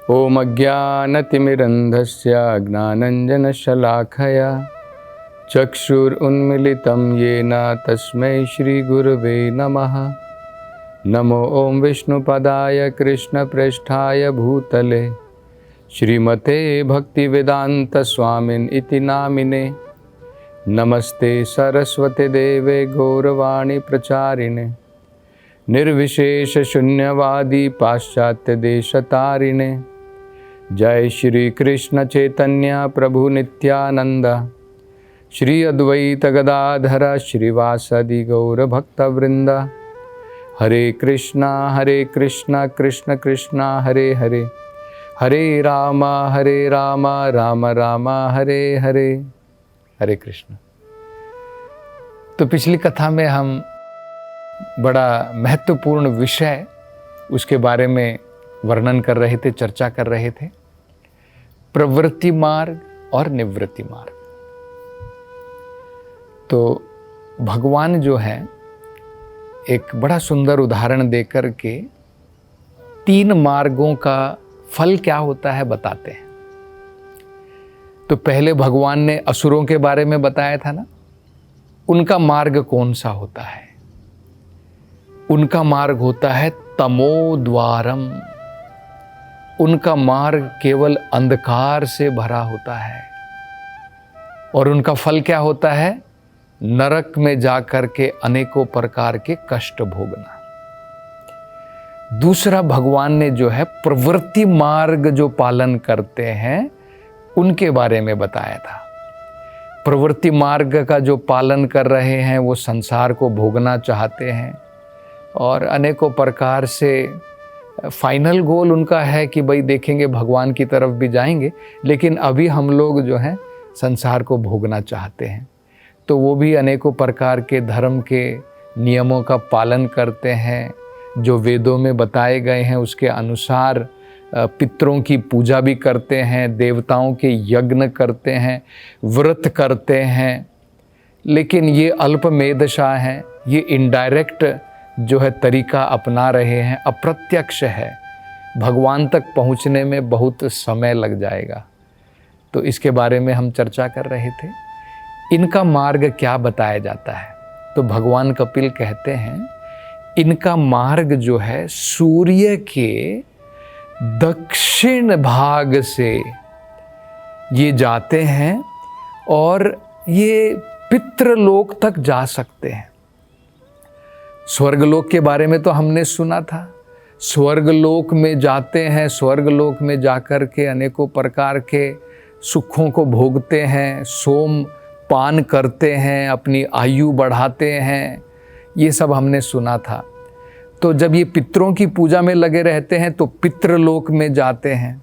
ओम अज्ञानतिमिरन्धस्य ज्ञानाञ्जनशलाखया चक्षुरुन्मीलितं येन तस्मै श्रीगुरवे नमः। नमो ओं विष्णुपदाय कृष्णप्रेष्ठाय भूतले श्रीमते भक्तिवेदान्तस्वामिन् इति नामिने। नमस्ते सरस्वती देवे गौरवाणी प्रचारिणे निर्विशेषशून्यवादी पाश्चात्यदेशतारिणे। जय श्री कृष्ण चैतन्य प्रभु नित्यानंद श्री अद्वैत गदाधर श्रीवासदि गौर भक्तवृंद। हरे कृष्णा कृष्ण कृष्ण हरे हरे, हरे राम राम राम हरे हरे। हरे कृष्ण। तो पिछली कथा में हम बड़ा महत्वपूर्ण विषय उसके बारे में वर्णन कर रहे थे, चर्चा कर रहे थे, प्रवृत्ति मार्ग और निवृत्ति मार्ग। तो भगवान जो है एक बड़ा सुंदर उदाहरण देकर के 3 मार्गों का फल क्या होता है बताते हैं। तो पहले भगवान ने असुरों के बारे में बताया था ना, उनका मार्ग कौन सा होता है? उनका मार्ग होता है तमोद्वारम। उनका मार्ग केवल अंधकार से भरा होता है और उनका फल क्या होता है? नरक में जाकर के अनेकों प्रकार के कष्ट भोगना। दूसरा, भगवान ने जो है प्रवृत्ति मार्ग जो पालन करते हैं उनके बारे में बताया था। प्रवृत्ति मार्ग का जो पालन कर रहे हैं वो संसार को भोगना चाहते हैं और अनेकों प्रकार से फाइनल गोल उनका है कि भाई देखेंगे भगवान की तरफ भी जाएंगे, लेकिन अभी हम लोग जो हैं संसार को भोगना चाहते हैं। तो वो भी अनेकों प्रकार के धर्म के नियमों का पालन करते हैं, जो वेदों में बताए गए हैं उसके अनुसार पितरों की पूजा भी करते हैं, देवताओं के यज्ञ करते हैं, व्रत करते हैं। लेकिन ये अल्पमेधशा हैं, ये इनडायरेक्ट जो है तरीका अपना रहे हैं, अप्रत्यक्ष है। भगवान तक पहुंचने में बहुत समय लग जाएगा। तो इसके बारे में हम चर्चा कर रहे थे। इनका मार्ग क्या बताया जाता है? तो भगवान कपिल कहते हैं इनका मार्ग जो है सूर्य के दक्षिण भाग से ये जाते हैं और ये पितृलोक तक जा सकते हैं। स्वर्गलोक के बारे में तो हमने सुना था। स्वर्गलोक में जाते हैं, स्वर्गलोक में जाकर के अनेकों प्रकार के सुखों को भोगते हैं, सोम पान करते हैं, अपनी आयु बढ़ाते हैं, ये सब हमने सुना था। तो जब ये पितरों की पूजा में लगे रहते हैं तो पितृलोक में जाते हैं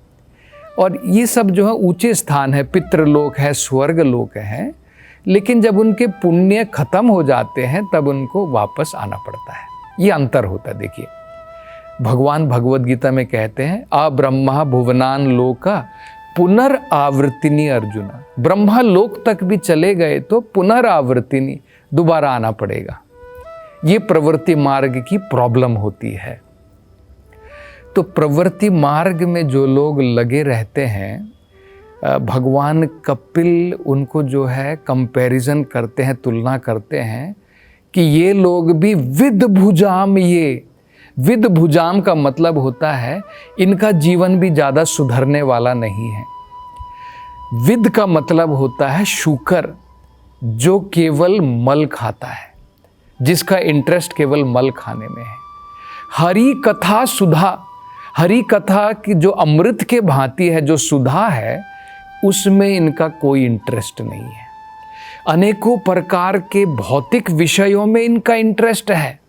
और ये सब जो है ऊंचे स्थान है, पितृलोक है, स्वर्गलोक है। लेकिन जब उनके पुण्य खत्म हो जाते हैं तब उनको वापस आना पड़ता है। ये अंतर होता है। देखिए भगवान भगवद गीता में कहते हैं अब्रह्मा भुवनान लोका पुनरावर्तिनी अर्जुना। ब्रह्मा लोक तक भी चले गए तो पुनरावर्तिनी, दोबारा आना पड़ेगा। ये प्रवृत्ति मार्ग की प्रॉब्लम होती है। तो प्रवृत्ति मार्ग में जो लोग लगे रहते हैं, भगवान कपिल उनको जो है कंपैरिजन करते हैं, तुलना करते हैं कि ये लोग भी विद भुजाम। ये विद भुजाम का मतलब होता है इनका जीवन भी ज़्यादा सुधरने वाला नहीं है। विद का मतलब होता है शूकर, जो केवल मल खाता है, जिसका इंटरेस्ट केवल मल खाने में है। हरि कथा सुधा, हरि कथा की जो अमृत के भांति है, जो सुधा है, उसमें इनका कोई इंटरेस्ट नहीं है। अनेकों प्रकार के भौतिक विषयों में इनका इंटरेस्ट है।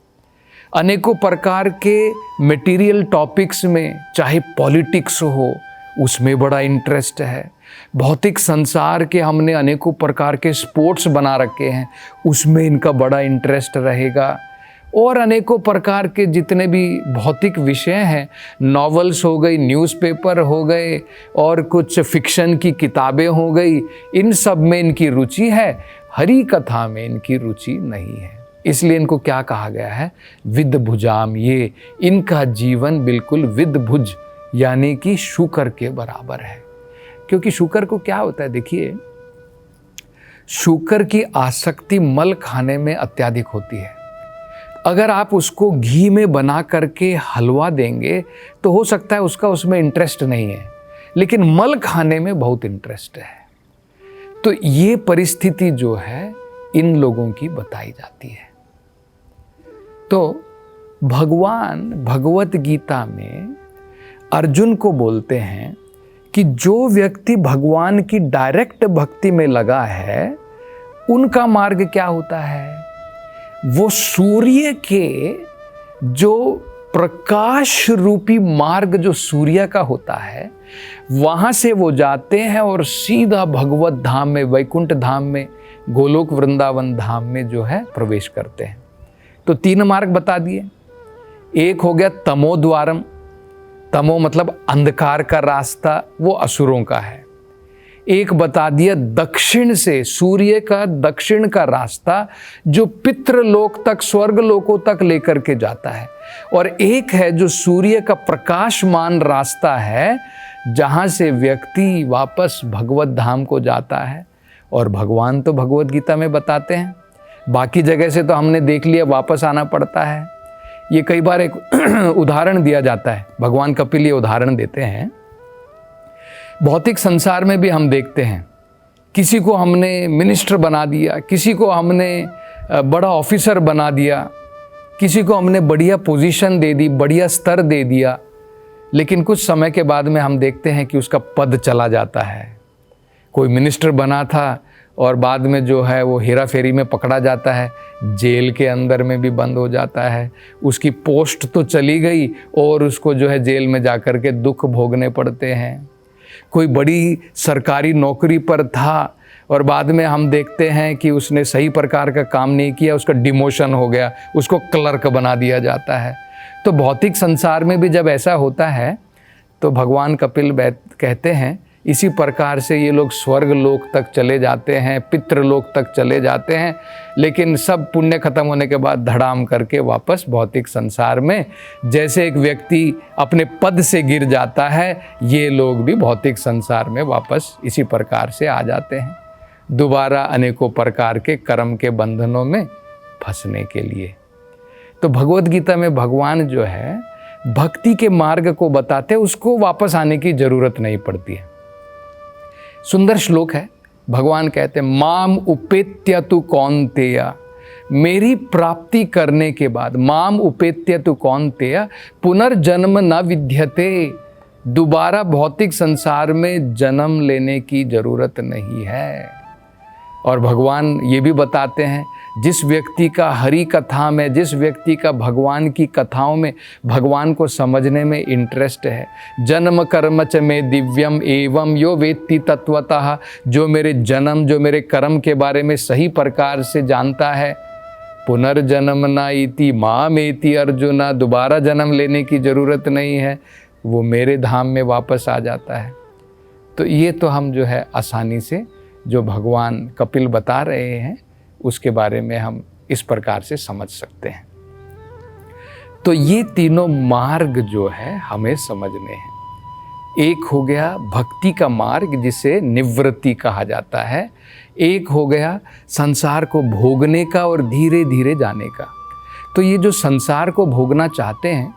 अनेकों प्रकार के मटेरियल टॉपिक्स में, चाहे पॉलिटिक्स हो, उसमें बड़ा इंटरेस्ट है। भौतिक संसार के हमने अनेकों प्रकार के स्पोर्ट्स बना रखे हैं, उसमें इनका बड़ा इंटरेस्ट रहेगा। और अनेकों प्रकार के जितने भी भौतिक विषय हैं, नॉवेल्स हो गई, न्यूज़पेपर हो गए और कुछ फिक्शन की किताबें हो गई, इन सब में इनकी रुचि है। हरि कथा में इनकी रुचि नहीं है। इसलिए इनको क्या कहा गया है? विद भुजाम। ये इनका जीवन बिल्कुल विद भुज, यानी कि शुकर के बराबर है। क्योंकि शुकर को क्या होता है, देखिए, शुकर की आसक्ति मल खाने में अत्यधिक होती है। अगर आप उसको घी में बना करके हलवा देंगे तो हो सकता है उसका उसमें इंटरेस्ट नहीं है, लेकिन मल खाने में बहुत इंटरेस्ट है। तो ये परिस्थिति जो है इन लोगों की बताई जाती है। तो भगवान भगवत गीता में अर्जुन को बोलते हैं कि जो व्यक्ति भगवान की डायरेक्ट भक्ति में लगा है उनका मार्ग क्या होता है, वो सूर्य के जो प्रकाश रूपी मार्ग जो सूर्य का होता है वहां से वो जाते हैं और सीधा भगवत धाम में, वैकुंठ धाम में, गोलोक वृंदावन धाम में जो है प्रवेश करते हैं। तो 3 मार्ग बता दिए। एक हो गया तमो द्वारम, तमो मतलब अंधकार का रास्ता, वो असुरों का है। एक बता दिया दक्षिण से, सूर्य का दक्षिण का रास्ता जो पितृलोक तक, स्वर्ग लोकों तक लेकर के जाता है। और एक है जो सूर्य का प्रकाशमान रास्ता है जहां से व्यक्ति वापस भगवत धाम को जाता है। और भगवान तो भगवत गीता में बताते हैं, बाकी जगह से तो हमने देख लिया वापस आना पड़ता है। ये कई बार एक उदाहरण दिया जाता है, भगवान कपिल ये उदाहरण देते हैं। भौतिक संसार में भी हम देखते हैं, किसी को हमने मिनिस्टर बना दिया, किसी को हमने बड़ा ऑफिसर बना दिया, किसी को हमने बढ़िया पोजीशन दे दी, बढ़िया स्तर दे दिया, लेकिन कुछ समय के बाद में हम देखते हैं कि उसका पद चला जाता है। कोई मिनिस्टर बना था और बाद में जो है वो हेरा फेरी में पकड़ा जाता है, जेल के अंदर में भी बंद हो जाता है। उसकी पोस्ट तो चली गई और उसको जो है जेल में जाकर के दुख भोगने पड़ते हैं। कोई बड़ी सरकारी नौकरी पर था और बाद में हम देखते हैं कि उसने सही प्रकार का काम नहीं किया, उसका डिमोशन हो गया, उसको क्लर्क बना दिया जाता है। तो भौतिक संसार में भी जब ऐसा होता है तो भगवान कपिल कहते हैं इसी प्रकार से ये लोग स्वर्ग लोक तक चले जाते हैं, पितृलोक तक चले जाते हैं, लेकिन सब पुण्य खत्म होने के बाद धड़ाम करके वापस भौतिक संसार में, जैसे एक व्यक्ति अपने पद से गिर जाता है, ये लोग भी भौतिक संसार में वापस इसी प्रकार से आ जाते हैं, दोबारा अनेकों प्रकार के कर्म के बंधनों में फंसने के लिए। तो भगवत गीता में भगवान जो है भक्ति के मार्ग को बताते, उसको वापस आने की जरूरत नहीं पड़ती है। सुंदर श्लोक है, भगवान कहते हैं माम उपेत्य तु कौन्तेय, मेरी प्राप्ति करने के बाद, माम उपेत्य तु कौन्तेय पुनर्जन्म न विद्यते, दोबारा भौतिक संसार में जन्म लेने की जरूरत नहीं है। और भगवान ये भी बताते हैं जिस व्यक्ति का हरि कथा में, जिस व्यक्ति का भगवान की कथाओं में भगवान को समझने में इंटरेस्ट है, जन्म कर्म च में दिव्यम एवं यो वेत्ति तत्वतः, जो मेरे जन्म, जो मेरे कर्म के बारे में सही प्रकार से जानता है, पुनर्जन्म न इति मामेति अर्जुना, दोबारा जन्म लेने की ज़रूरत नहीं है, वो मेरे धाम में वापस आ जाता है। तो ये तो हम जो है आसानी से जो भगवान कपिल बता रहे हैं उसके बारे में हम इस प्रकार से समझ सकते हैं। तो ये तीनों मार्ग जो है हमें समझने हैं। एक हो गया भक्ति का मार्ग जिसे निवृत्ति कहा जाता है, एक हो गया संसार को भोगने का और धीरे धीरे जाने का। तो ये जो संसार को भोगना चाहते हैं,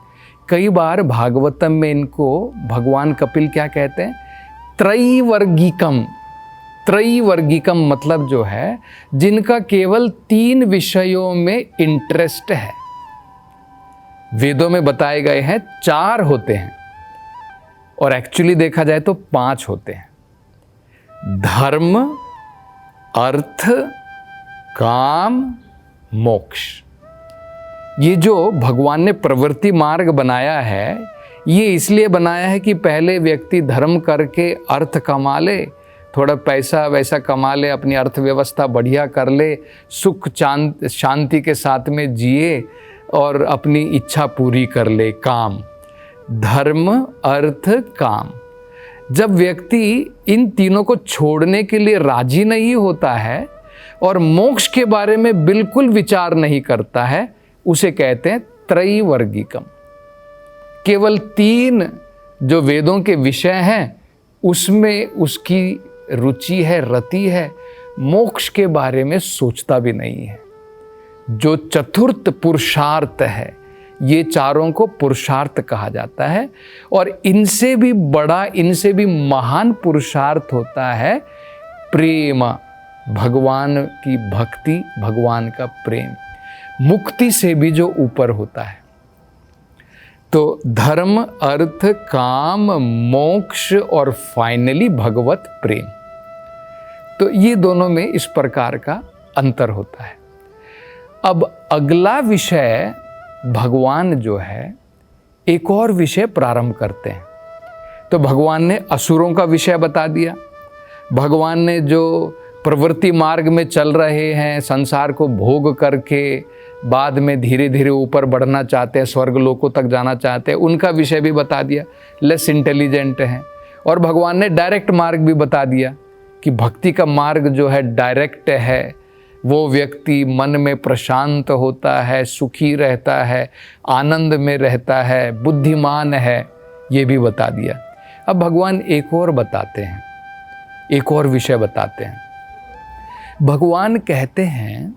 कई बार भागवतम में इनको भगवान कपिल क्या कहते हैं, त्रैवर्गिकम। त्रैवर्गिकम मतलब जो है जिनका केवल 3 विषयों में इंटरेस्ट है। वेदों में बताए गए हैं 4 होते हैं और एक्चुअली देखा जाए तो 5 होते हैं, धर्म, अर्थ, काम, मोक्ष। ये जो भगवान ने प्रवृत्ति मार्ग बनाया है, ये इसलिए बनाया है कि पहले व्यक्ति धर्म करके अर्थ कमा ले, थोड़ा पैसा वैसा कमा ले, अपनी अर्थव्यवस्था बढ़िया कर ले, सुख शांति के साथ में जिए और अपनी इच्छा पूरी कर ले। काम, धर्म, अर्थ, काम। जब व्यक्ति इन तीनों को छोड़ने के लिए राजी नहीं होता है और मोक्ष के बारे में बिल्कुल विचार नहीं करता है, उसे कहते हैं त्रैवर्गिकम। केवल 3 जो वेदों के विषय हैं उसमें उसकी रुचि है, रति है, मोक्ष के बारे में सोचता भी नहीं है। जो चतुर्थ पुरुषार्थ है, ये चारों को पुरुषार्थ कहा जाता है, और इनसे भी बड़ा, इनसे भी महान पुरुषार्थ होता है प्रेम, भगवान की भक्ति, भगवान का प्रेम, मुक्ति से भी जो ऊपर होता है। तो धर्म, अर्थ, काम, मोक्ष और फाइनली भगवत प्रेम, तो ये दोनों में इस प्रकार का अंतर होता है। अब अगला विषय भगवान जो है एक और विषय प्रारंभ करते हैं। तो भगवान ने असुरों का विषय बता दिया, भगवान ने जो प्रवृत्ति मार्ग में चल रहे हैं, संसार को भोग करके बाद में धीरे धीरे ऊपर बढ़ना चाहते हैं, स्वर्ग लोकों तक जाना चाहते हैं, उनका विषय भी बता दिया, लेस इंटेलिजेंट हैं। और भगवान ने डायरेक्ट मार्ग भी बता दिया कि भक्ति का मार्ग जो है डायरेक्ट है, वो व्यक्ति मन में प्रशांत होता है, सुखी रहता है, आनंद में रहता है, बुद्धिमान है, ये भी बता दिया। अब भगवान एक और बताते हैं, एक और विषय बताते हैं। भगवान कहते हैं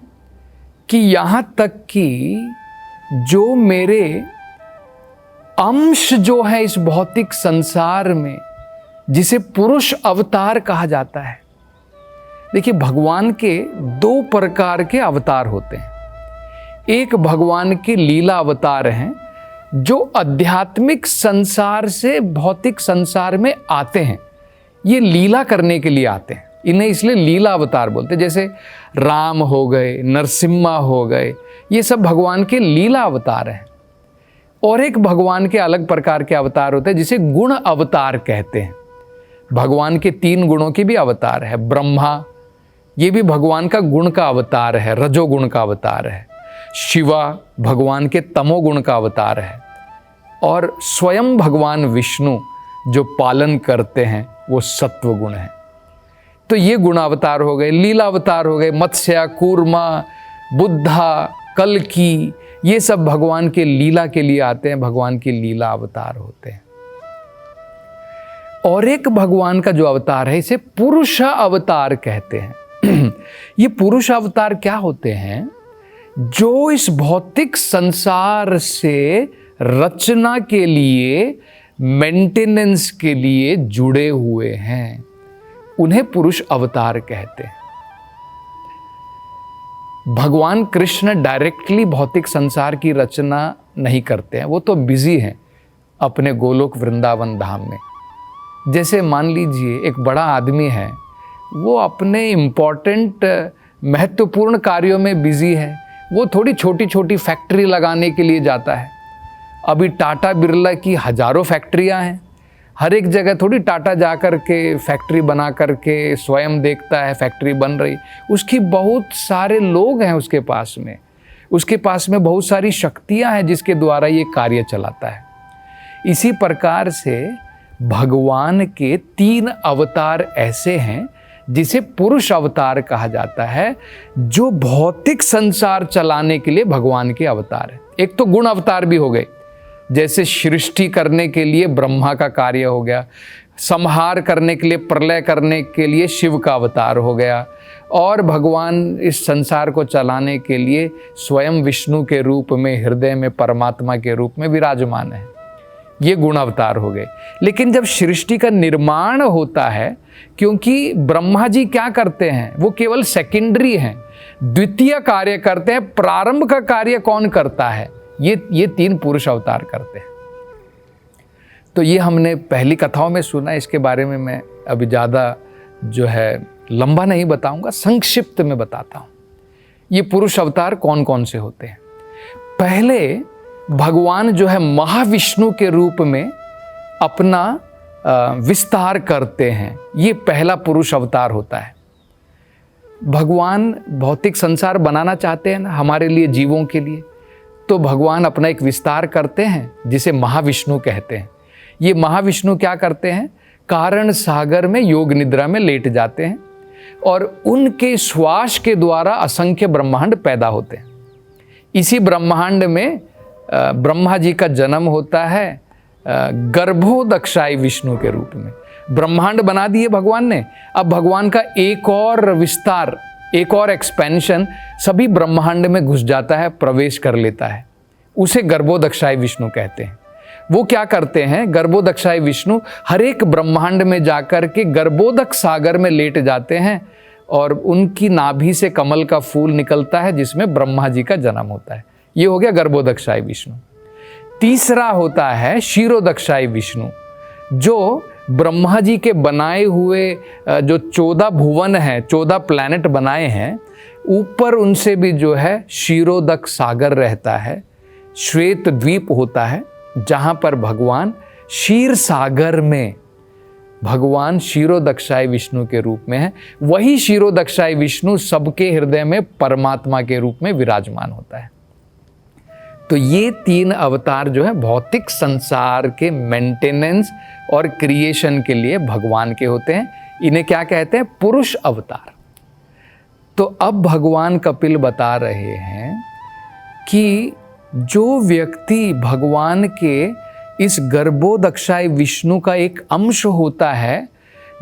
कि यहाँ तक कि जो मेरे अंश जो है इस भौतिक संसार में, जिसे पुरुष अवतार कहा जाता है। देखिए, भगवान के दो प्रकार के अवतार होते हैं। एक भगवान के लीला अवतार हैं, जो आध्यात्मिक संसार से भौतिक संसार में आते हैं, ये लीला करने के लिए आते हैं, इन्हें इसलिए लीला अवतार बोलते हैं। जैसे राम हो गए, नरसिम्हा हो गए, ये सब भगवान के लीला अवतार हैं। और एक भगवान के अलग प्रकार के अवतार होते हैं जिसे गुण अवतार कहते हैं। भगवान के 3 गुणों की भी अवतार है। ब्रह्मा, ये भी भगवान का गुण का अवतार है, रजोगुण का अवतार है। शिवा भगवान के तमोगुण का अवतार है। और स्वयं भगवान विष्णु जो पालन करते हैं वो सत्व गुण है। तो ये गुणावतार हो गए, लीला अवतार हो गए। मत्स्य, कूर्मा, बुद्धा, कल्की, ये सब भगवान के लीला के लिए आते हैं, भगवान के लीला अवतार होते हैं। और एक भगवान का जो अवतार है इसे पुरुष अवतार कहते हैं। ये पुरुष अवतार क्या होते हैं? जो इस भौतिक संसार से रचना के लिए, मेंटेनेंस के लिए जुड़े हुए हैं, उन्हें पुरुष अवतार कहते हैं। भगवान कृष्ण डायरेक्टली भौतिक संसार की रचना नहीं करते हैं, वो तो बिजी हैं अपने गोलोक वृंदावन धाम में। जैसे मान लीजिए एक बड़ा आदमी है, वो अपने इम्पॉर्टेंट महत्वपूर्ण कार्यों में बिजी है, वो थोड़ी छोटी छोटी फैक्ट्री लगाने के लिए जाता है। अभी टाटा बिरला की हजारों फैक्ट्रियां हैं, हर एक जगह थोड़ी टाटा जा कर के फैक्ट्री बना करके स्वयं देखता है फैक्ट्री बन रही। उसकी बहुत सारे लोग हैं उसके पास में बहुत सारी शक्तियां हैं जिसके द्वारा ये कार्य चलाता है। इसी प्रकार से भगवान के 3 अवतार ऐसे हैं जिसे पुरुष अवतार कहा जाता है, जो भौतिक संसार चलाने के लिए भगवान के अवतार है। एक तो गुण अवतार भी हो गए, जैसे सृष्टि करने के लिए ब्रह्मा का कार्य हो गया, संहार करने के लिए, प्रलय करने के लिए शिव का अवतार हो गया, और भगवान इस संसार को चलाने के लिए स्वयं विष्णु के रूप में, हृदय में परमात्मा के रूप में विराजमान है। ये गुण अवतार हो गए। लेकिन जब सृष्टि का निर्माण होता है, क्योंकि ब्रह्मा जी क्या करते हैं, वो केवल सेकेंडरी हैं, द्वितीय कार्य करते हैं, प्रारंभ का कार्य कौन करता है? ये 3 पुरुष अवतार करते हैं। तो ये हमने पहली कथाओं में सुना, इसके बारे में मैं अभी ज़्यादा जो है लंबा नहीं बताऊंगा, संक्षिप्त में बताता हूँ। ये पुरुष अवतार कौन कौन से होते हैं? पहले भगवान जो है महाविष्णु के रूप में अपना विस्तार करते हैं, ये पहला पुरुष अवतार होता है। भगवान भौतिक संसार बनाना चाहते हैं ना हमारे लिए, जीवों के लिए, तो भगवान अपना एक विस्तार करते हैं जिसे महाविष्णु कहते हैं। ये महाविष्णु क्या करते हैं? कारण सागर में योग निद्रा में लेट जाते हैं और उनके श्वास के द्वारा असंख्य ब्रह्मांड पैदा होते हैं। इसी ब्रह्मांड में ब्रह्मा जी का जन्म होता है, गर्भोदक्षाय विष्णु के रूप में। ब्रह्मांड बना दिए भगवान ने, अब भगवान का एक और विस्तार, एक और एक्सपेंशन सभी ब्रह्मांड में घुस जाता है, प्रवेश कर लेता है, उसे गर्भोदक्षाय विष्णु कहते हैं। वो क्या करते हैं, गर्भोदक्षाय विष्णु हर एक ब्रह्मांड में जाकर के गर्भोदक सागर में लेट जाते हैं और उनकी नाभि से कमल का फूल निकलता है जिसमें ब्रह्मा जी का जन्म होता है। ये हो गया गर्भोदक्षाय विष्णु। तीसरा होता है क्षीरोदक्षाय विष्णु, जो ब्रह्मा जी के बनाए हुए जो 14 भुवन हैं, 14 प्लैनेट बनाए हैं, ऊपर उनसे भी जो है क्षीरोदक सागर रहता है, श्वेत द्वीप होता है, जहां पर भगवान क्षीर सागर में भगवान क्षीरोदक्षाय विष्णु के रूप में है। वही क्षीरोदक्षाय विष्णु सबके हृदय में परमात्मा के रूप में विराजमान होता है। तो ये 3 अवतार जो है भौतिक संसार के मेंटेनेंस और क्रिएशन के लिए भगवान के होते हैं। इन्हें क्या कहते हैं, पुरुष अवतार। तो अब भगवान कपिल बता रहे हैं कि जो व्यक्ति भगवान के इस गर्भोदक्षाय विष्णु का एक अंश होता है,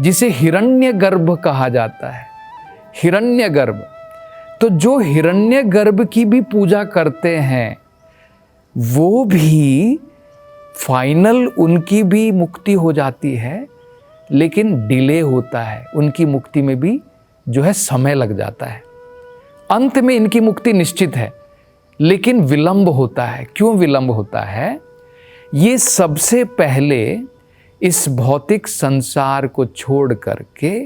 जिसे हिरण्यगर्भ कहा जाता है, हिरण्यगर्भ, तो जो हिरण्यगर्भ की भी पूजा करते हैं वो भी फाइनल, उनकी भी मुक्ति हो जाती है, लेकिन डिले होता है, उनकी मुक्ति में भी जो है समय लग जाता है। अंत में इनकी मुक्ति निश्चित है, लेकिन विलंब होता है। क्यों विलंब होता है? ये सबसे पहले इस भौतिक संसार को छोड़ करके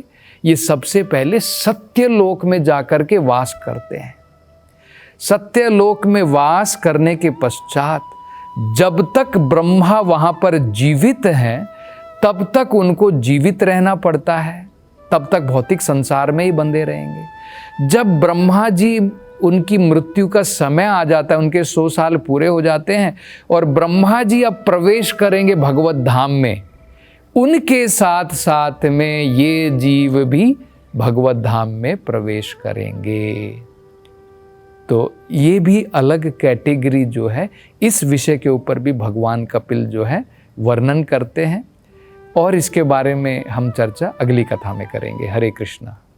ये सबसे पहले सत्यलोक में जाकर के वास करते हैं। सत्यलोक में वास करने के पश्चात जब तक ब्रह्मा वहां पर जीवित हैं, तब तक उनको जीवित रहना पड़ता है, तब तक भौतिक संसार में ही बंधे रहेंगे। जब ब्रह्मा जी उनकी मृत्यु का समय आ जाता है, उनके 100 साल पूरे हो जाते हैं और ब्रह्मा जी अब प्रवेश करेंगे भगवत धाम में, उनके साथ साथ में ये जीव भी भगवत धाम में प्रवेश करेंगे। तो ये भी अलग कैटेगरी जो है, इस विषय के ऊपर भी भगवान कपिल जो है वर्णन करते हैं और इसके बारे में हम चर्चा अगली कथा में करेंगे। हरे कृष्णा।